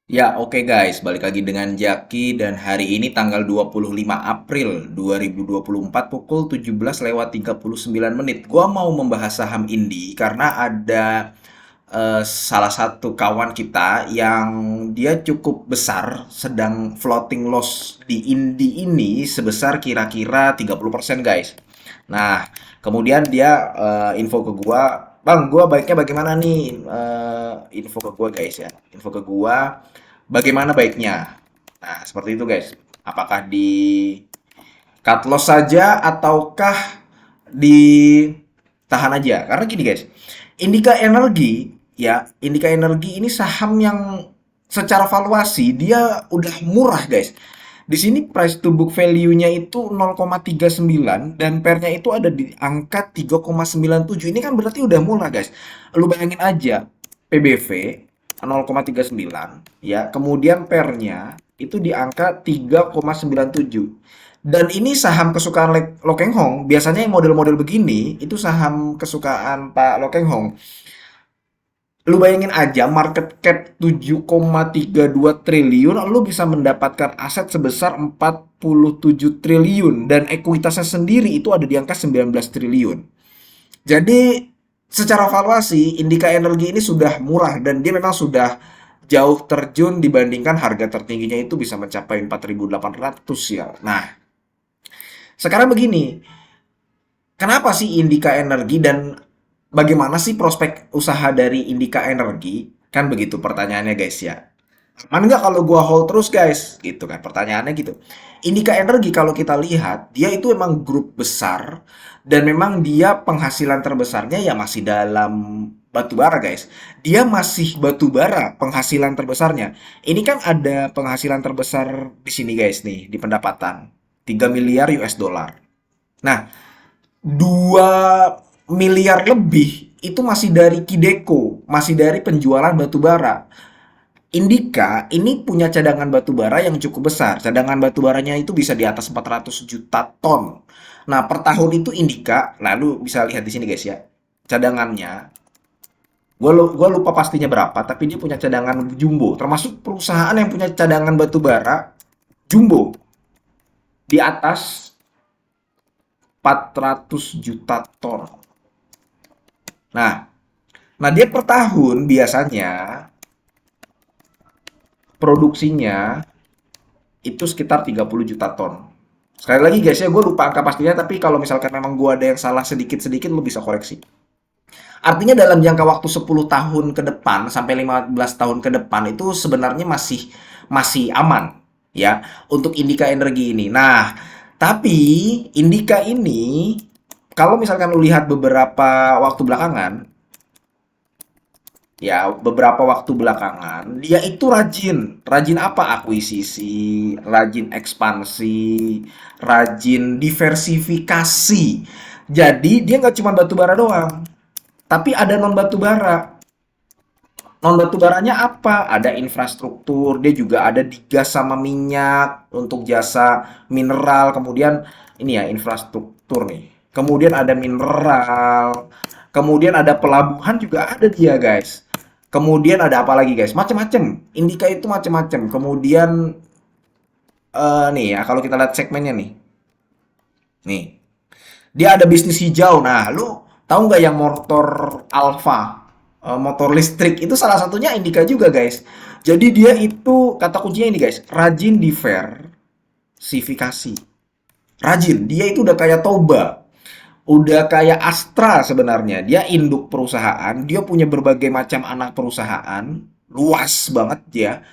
Ya, oke guys, balik lagi dengan Jaki dan hari ini tanggal 25 April 2024 pukul 17:39 menit. Gua mau membahas saham Indi karena ada salah satu kawan kita yang dia cukup besar sedang floating loss di Indi ini sebesar kira-kira 30% guys. Nah, kemudian dia info ke gua, "Bang, gua baiknya bagaimana nih?" Info ke gua guys ya. Info ke gua bagaimana baiknya. Nah, seperti itu guys. Apakah di cut loss saja ataukah ditahan aja? Karena gini guys, Indika Energi ya, Indika Energi ini saham yang secara valuasi dia udah murah guys. Di sini price to book value-nya itu 0,39 dan pair-nya itu ada di angka 3,97. Ini kan berarti udah murah guys. Lu bayangin aja PBV 0,39 ya, kemudian pair-nya itu di angka 3,97. Dan ini saham kesukaan Lo Keng Hong. Biasanya yang model-model begini itu saham kesukaan Pak Lo Keng Hong. Lu bayangin aja market cap 7,32 triliun, lu bisa mendapatkan aset sebesar 47 triliun dan ekuitasnya sendiri itu ada di angka 19 triliun. Jadi secara valuasi Indika Energi ini sudah murah dan dia memang sudah jauh terjun dibandingkan harga tertingginya itu bisa mencapai 4.800 ya. Nah, sekarang begini, kenapa sih Indika Energi dan bagaimana sih prospek usaha dari Indika Energi? Kan begitu pertanyaannya guys ya. Aman nggak kalau gua hold terus guys? Gitu kan pertanyaannya gitu. Indika Energi kalau kita lihat dia itu emang grup besar dan memang dia penghasilan terbesarnya ya masih dalam batu bara guys. Dia masih batu bara penghasilan terbesarnya. Ini kan ada penghasilan terbesar di sini guys nih di pendapatan 3 miliar US dollar. Nah, 2 miliar lebih itu masih dari Kideko, masih dari penjualan batu bara. Indika ini punya cadangan batu bara yang cukup besar. Cadangan batu baranya itu bisa di atas 400 juta ton. Nah, per tahun itu Indika, lalu bisa lihat di sini guys ya. Cadangannya, gua lupa pastinya berapa, tapi dia punya cadangan jumbo. Termasuk perusahaan yang punya cadangan batu bara jumbo di atas 400 juta ton. Nah, dia per tahun biasanya produksinya itu sekitar 30 juta ton. Sekali lagi guys ya, gue lupa angka pastinya, tapi kalau misalkan memang gue ada yang salah sedikit-sedikit, lo bisa koreksi. Artinya dalam jangka waktu 10 tahun ke depan, sampai 15 tahun ke depan, itu sebenarnya masih masih aman ya untuk Indika Energi ini. Nah, tapi Indika ini, kalau misalkan lu lihat beberapa waktu belakangan, ya, beberapa waktu belakangan dia itu rajin. Rajin apa? Akuisisi, rajin ekspansi, rajin diversifikasi. Jadi dia nggak cuma batu bara doang, tapi ada non batu bara. Non batu baranya apa? Ada infrastruktur, dia juga ada di gas sama minyak untuk jasa mineral. Kemudian ini ya infrastruktur nih. Kemudian ada mineral. Kemudian ada pelabuhan juga ada dia, guys. Kemudian ada apa lagi, guys? Macem-macem. Indika itu macem-macem. Kemudian nih ya, kalau kita lihat segmennya nih. Nih, dia ada bisnis hijau. Nah, lu tahu nggak yang motor Alfa, motor listrik itu salah satunya Indika juga, guys. Jadi dia itu kata kuncinya ini, guys, rajin diversifikasi. Rajin, dia itu udah kayak Toba, udah kayak Astra sebenarnya. Dia induk perusahaan, dia punya berbagai macam anak perusahaan, luas banget ya.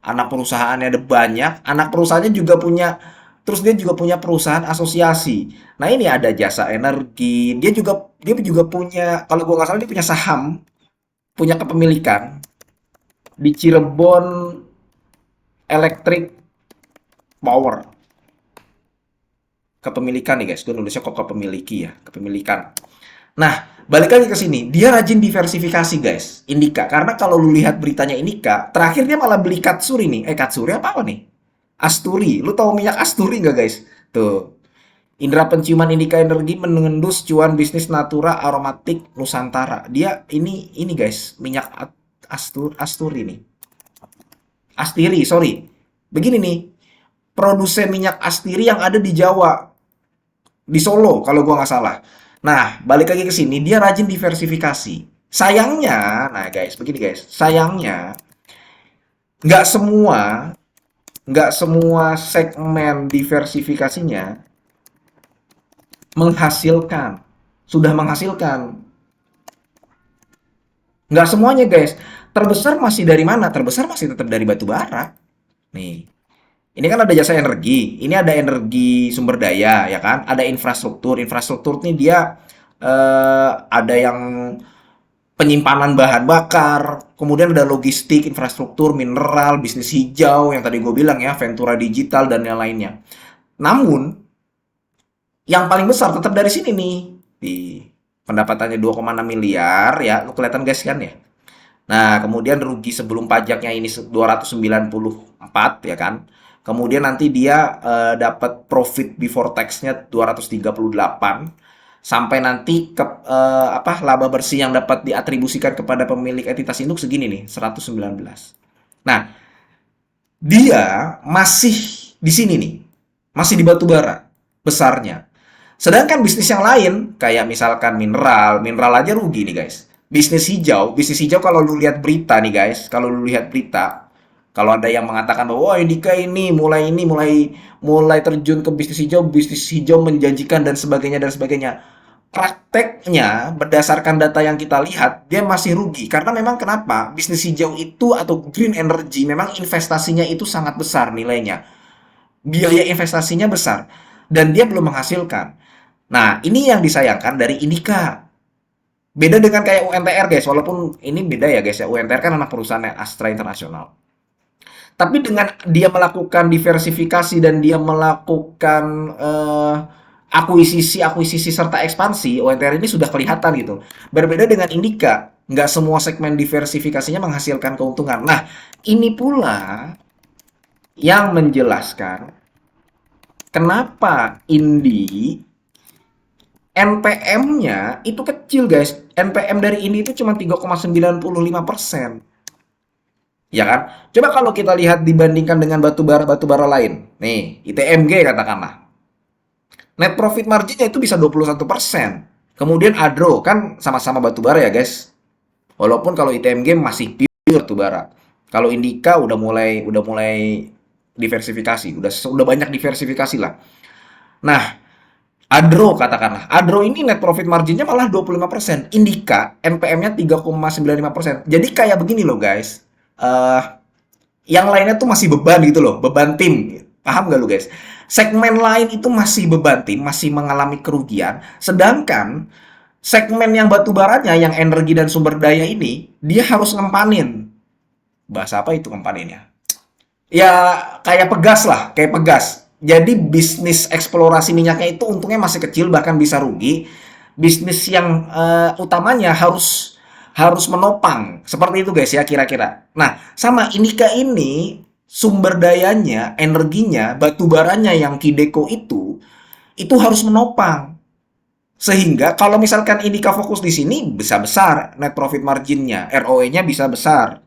Anak perusahaannya ada banyak, anak perusahaannya juga punya, terus dia juga punya perusahaan asosiasi. Nah, ini ada Jasa Energi, dia juga punya, kalau gua nggak salah dia punya saham, punya kepemilikan di Cirebon Electric Power. Kepemilikan nih guys, gue nulisnya kok kepemiliki ya, kepemilikan. Nah, balik lagi ke sini. Dia rajin diversifikasi, guys. Indika. Karena kalau lu lihat beritanya Indika, terakhir dia malah beli Katsuri nih. Katsuri apa nih? Asturi. Lu tahu minyak Asturi nggak, guys? Tuh. Indra penciuman Indika Energi mengendus cuan bisnis Natura Aromatik Nusantara. Dia ini guys, minyak Asturi nih. Astiri, sorry. Begini nih, produsen minyak Astiri yang ada di Jawa, di Solo kalau gua nggak salah. Nah, balik lagi ke sini, dia rajin diversifikasi. Sayangnya, nah guys, begini guys, sayangnya nggak semua nggak semua segmen diversifikasinya menghasilkan, sudah menghasilkan. Nggak semuanya guys. Terbesar masih dari mana? Terbesar masih tetap dari batu bara. Nih, ini kan ada jasa energi, ini ada energi sumber daya, ya kan? Ada infrastruktur. Infrastruktur ini dia ada yang penyimpanan bahan bakar, kemudian ada logistik, infrastruktur, mineral, bisnis hijau yang tadi gue bilang ya, Ventura Digital dan yang lainnya. Namun, yang paling besar tetap dari sini nih. Di pendapatannya 2,6 miliar ya, lu kelihatan guys kan ya. Nah, kemudian rugi sebelum pajaknya ini 294 ya kan. Kemudian nanti dia dapat profit before tax-nya 238 sampai nanti ke apa laba bersih yang dapat diatribusikan kepada pemilik entitas induk segini nih, 119. Nah, dia masih di sini nih. Masih di batu bara besarnya. Sedangkan bisnis yang lain, kayak misalkan mineral, mineral aja rugi nih guys. Bisnis hijau kalau lu lihat berita nih guys, kalau lu lihat berita, kalau ada yang mengatakan bahwa wah Indika ini mulai mulai terjun ke bisnis hijau menjanjikan dan sebagainya. Prakteknya berdasarkan data yang kita lihat, dia masih rugi karena memang kenapa? Bisnis hijau itu atau green energy memang investasinya itu sangat besar nilainya. Biaya investasinya besar dan dia belum menghasilkan. Nah, ini yang disayangkan dari Indika. Beda dengan kayak UNTR guys, walaupun ini beda ya guys ya. UNTR kan anak perusahaan Astra Internasional. Tapi dengan dia melakukan diversifikasi dan dia melakukan akuisisi serta ekspansi, UNTR ini sudah kelihatan gitu. Berbeda dengan Indika, nggak semua segmen diversifikasinya menghasilkan keuntungan. Nah, ini pula yang menjelaskan kenapa Indi NPM-nya itu kecil guys. NPM dari Indi itu cuma 3,95%. Ya kan? Coba kalau kita lihat dibandingkan dengan batu bara lain. Nih, ITMG katakanlah. Net profit marginnya itu bisa 21%. Kemudian Adro kan sama-sama batu bara ya guys. Walaupun kalau ITMG masih pure batu bara. Kalau Indika udah mulai diversifikasi, udah banyak diversifikasi lah. Nah, Adro katakanlah. Adro ini net profit marginnya malah 25%. Indika NPM-nya 3,95%. Jadi kayak begini loh guys. Eh yang lainnya tuh masih beban gitu loh, beban tim. Paham gak lu guys? Segmen lain itu masih beban tim, masih mengalami kerugian. Sedangkan segmen yang batu baranya, yang energi dan sumber daya ini, dia harus ngempanin. Bahasa apa itu ngempaninnya? Ya kayak pegas lah, kayak pegas. Jadi bisnis eksplorasi minyaknya itu untungnya masih kecil bahkan bisa rugi. Bisnis yang utamanya harus harus menopang. Seperti itu guys ya kira-kira. Nah, sama Indika ini sumber dayanya, energinya, batu baranya yang Kideko itu harus menopang. Sehingga kalau misalkan Indika fokus di sini bisa besar net profit marginnya, ROE-nya bisa besar.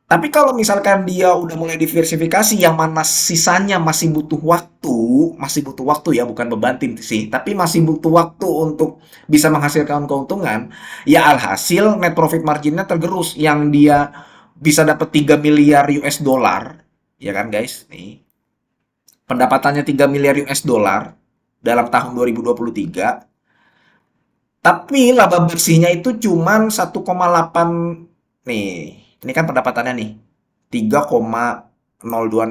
Tapi kalau misalkan dia udah mulai diversifikasi yang mana sisanya masih butuh waktu ya, bukan beban tim sih, tapi masih butuh waktu untuk bisa menghasilkan keuntungan, ya alhasil net profit marginnya tergerus yang dia bisa dapat 3 miliar US dollar, ya kan guys? Nih, pendapatannya 3 miliar US dollar dalam tahun 2023, tapi laba bersihnya itu cuman 1,8 nih. Ini kan pendapatannya nih 3,026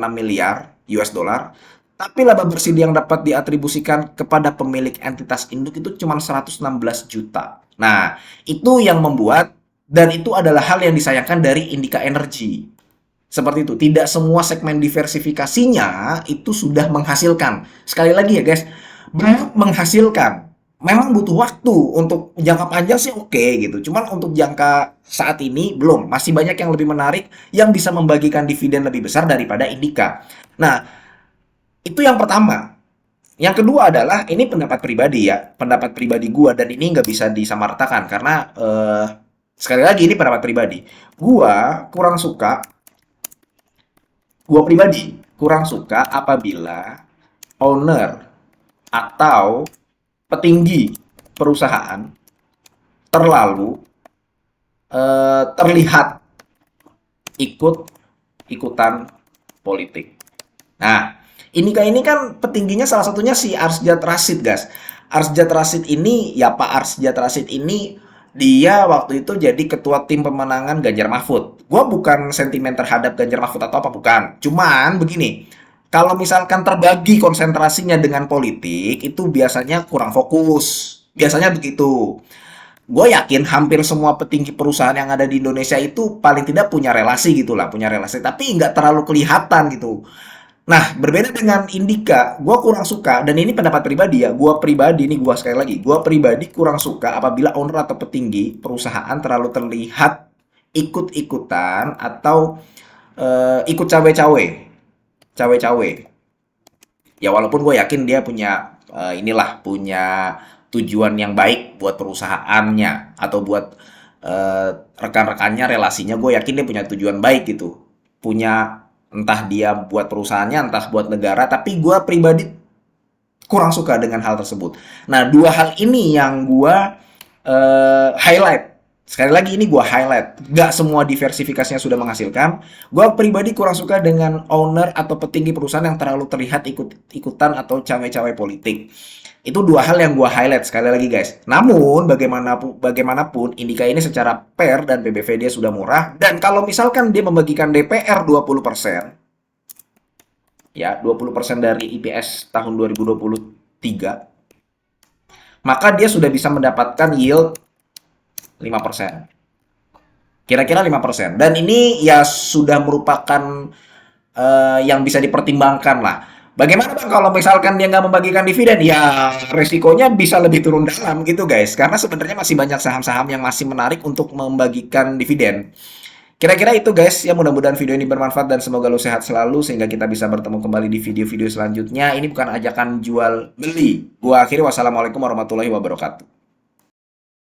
miliar US dollar. Tapi laba bersih yang dapat diatribusikan kepada pemilik entitas induk itu cuma 116 juta. Nah, itu yang membuat dan itu adalah hal yang disayangkan dari Indika Energy. Seperti itu, tidak semua segmen diversifikasinya itu sudah menghasilkan. Sekali lagi ya guys, belum menghasilkan. Memang butuh waktu untuk jangka panjang sih oke gitu. Cuman untuk jangka saat ini belum. Masih banyak yang lebih menarik yang bisa membagikan dividen lebih besar daripada Indika. Nah, itu yang pertama. Yang kedua adalah ini pendapat pribadi ya, pendapat pribadi gua dan ini nggak bisa disamaratakan karena sekali lagi ini pendapat pribadi. Gua kurang suka Gua pribadi kurang suka apabila owner atau petinggi perusahaan terlalu terlihat ikut-ikutan politik. Nah, ini kan petingginya salah satunya si Arsjad Rashid, guys. Arsjad Rashid ini, ya Pak Arsjad Rashid ini, dia waktu itu jadi ketua tim pemenangan Ganjar Mahfud. Gua bukan sentimen terhadap Ganjar Mahfud atau apa, bukan. Cuman begini, kalau misalkan terbagi konsentrasinya dengan politik, itu biasanya kurang fokus. Biasanya begitu. Gue yakin hampir semua petinggi perusahaan yang ada di Indonesia itu paling tidak punya relasi gitulah, punya relasi, tapi nggak terlalu kelihatan gitu. Nah, berbeda dengan Indika, gue kurang suka, dan ini pendapat pribadi ya, gue pribadi, ini gue sekali lagi, gue pribadi kurang suka apabila owner atau petinggi perusahaan terlalu terlihat ikut-ikutan atau ikut cawe-cawe, cawe-cawe. Ya walaupun gue yakin dia punya punya tujuan yang baik buat perusahaannya atau buat eh, rekan-rekannya, relasinya, gue yakin dia punya tujuan baik gitu, punya, entah dia buat perusahaannya entah buat negara, tapi gue pribadi kurang suka dengan hal tersebut. Nah, dua hal ini yang gue highlight. Sekali lagi ini gue highlight. Gak semua diversifikasinya sudah menghasilkan. Gue pribadi kurang suka dengan owner atau petinggi perusahaan yang terlalu terlihat ikut-ikutan atau cawe-cawe politik. Itu dua hal yang gue highlight sekali lagi, guys. Namun bagaimanapun Indika ini secara PER dan PBV dia sudah murah, dan kalau misalkan dia membagikan DPR 20%, ya 20% dari IPS tahun 2023, maka dia sudah bisa mendapatkan yield 5%. Kira-kira 5%. Dan ini ya sudah merupakan yang bisa dipertimbangkan lah. Bagaimana Bang kalau misalkan dia nggak membagikan dividen? Ya resikonya bisa lebih turun dalam gitu, guys. Karena sebenarnya masih banyak saham-saham yang masih menarik untuk membagikan dividen. Kira-kira itu, guys. Ya mudah-mudahan video ini bermanfaat dan semoga lo sehat selalu sehingga kita bisa bertemu kembali di video-video selanjutnya. Ini bukan ajakan jual beli. Gua akhiri, wassalamualaikum warahmatullahi wabarakatuh.